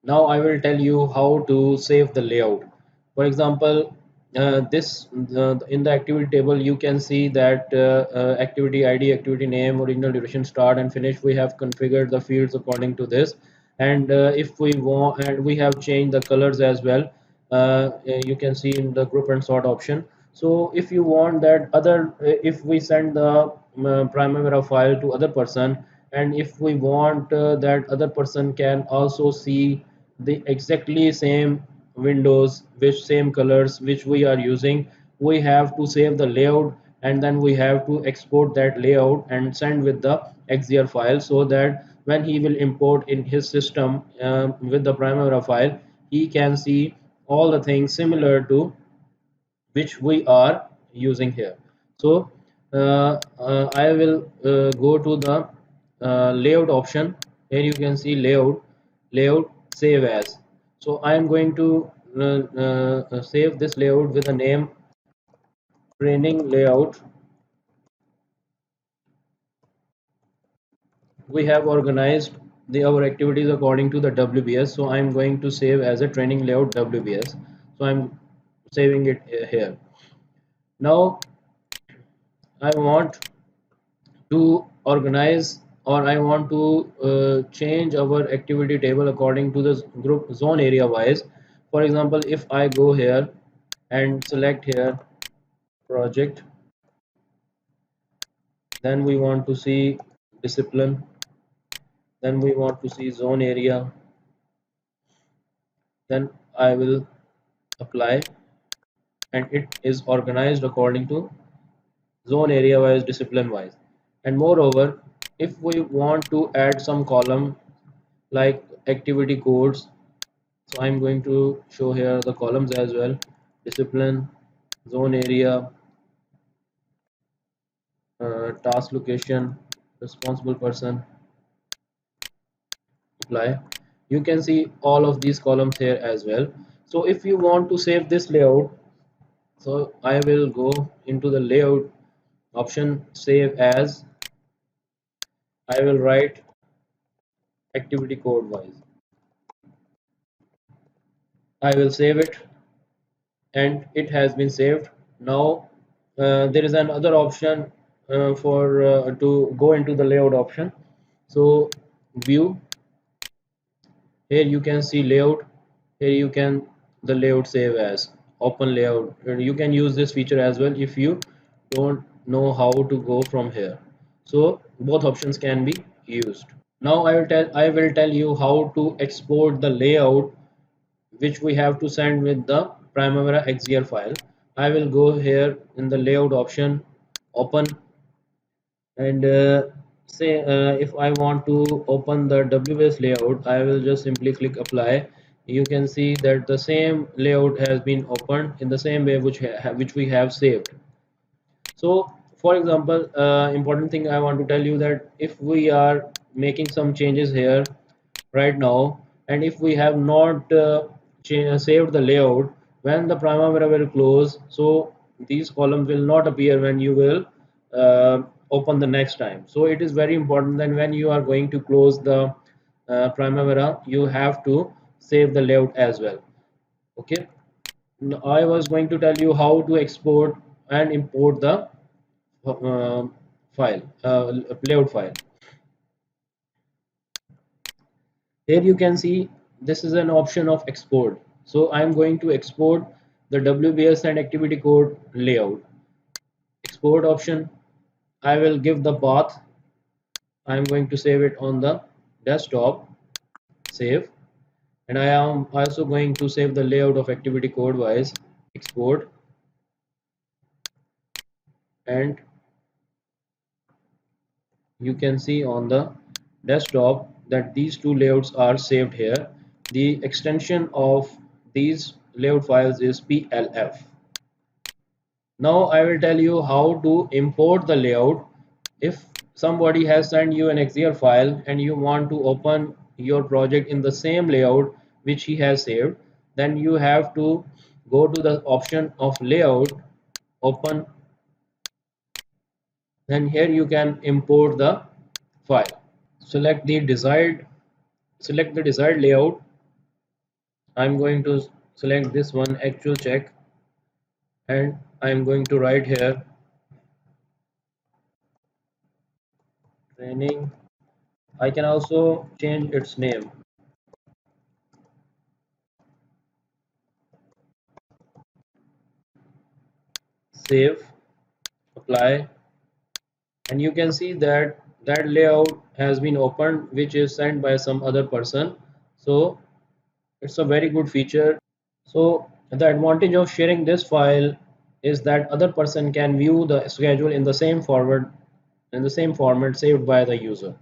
Now I will tell you how to save the layout. For example, this in the activity table you can see that activity ID, activity name, original duration, start and finish. We have configured the fields according to this, and if we want, and we have changed the colors as well. You can see in the group and sort option. So if you want that other, if we send the Primavera file to other person, and if we want that other person can also see the exactly same windows with same colors which we are using, we have to save the layout, and then we have to export that layout and send with the xzr file, so that when he will import in his system with the Primavera file, he can see all the things similar to which we are using here. So I will go to the layout option. Here you can see layout save as. So I am going to save this layout with the name training layout. We have organized our activities according to the WBS, so I am going to save as a training layout WBS. So I'm saving it here. Now I want to organize, or I want to change our activity table according to the group zone area wise. For example, if I go here and select here project, then we want to see discipline, then we want to see zone area, then I will apply, and it is organized according to zone area wise, discipline wise. And moreover, if we want to add some column like activity codes, so I'm going to show here the columns as well: discipline, zone area, task location, responsible person, apply. You can see all of these columns here as well. So if you want to save this layout, so I will go into the layout option, save as. I will write activity code wise. I will save it, and it has been saved. Now there is another option for to go into the layout option. So view, here you can see layout. Here you can the layout save as open layout, and you can use this feature as well if you don't know how to go from here. So both options can be used. Now I will tell you how to export the layout which we have to send with the Primavera XZR file. I will go here in the layout option, open, and say if I want to open the WBS layout, I will just simply click apply. You can see that the same layout has been opened in the same way which we have saved. So for example, important thing I want to tell you that if we are making some changes here right now, and if we have not saved the layout, when the Primavera will close, so these columns will not appear when you will open the next time. So it is very important that when you are going to close the Primavera, you have to save the layout as well. Okay. I was going to tell you how to export and import the file, layout file. Here you can see this is an option of export. So I'm going to export the WBS and activity code layout. Export option. I will give the path. I'm going to save it on the desktop. Save. And I am also going to save the layout of activity code wise. Export. And you can see on the desktop that these two layouts are saved here. The extension of these layout files is PLF. Now I will tell you how to import the layout. If somebody has sent you an XZR file and you want to open your project in the same layout which he has saved, then you have to go to the option of layout, open, then here you can import the file. Select the desired layout, I'm going to select this one, actual check, and I'm going to write here training. I can also change its name. Save, apply, and you can see that that layout has been opened, which is sent by some other person. So it's a very good feature. So the advantage of sharing this file is that other person can view the schedule in the same format saved by the user.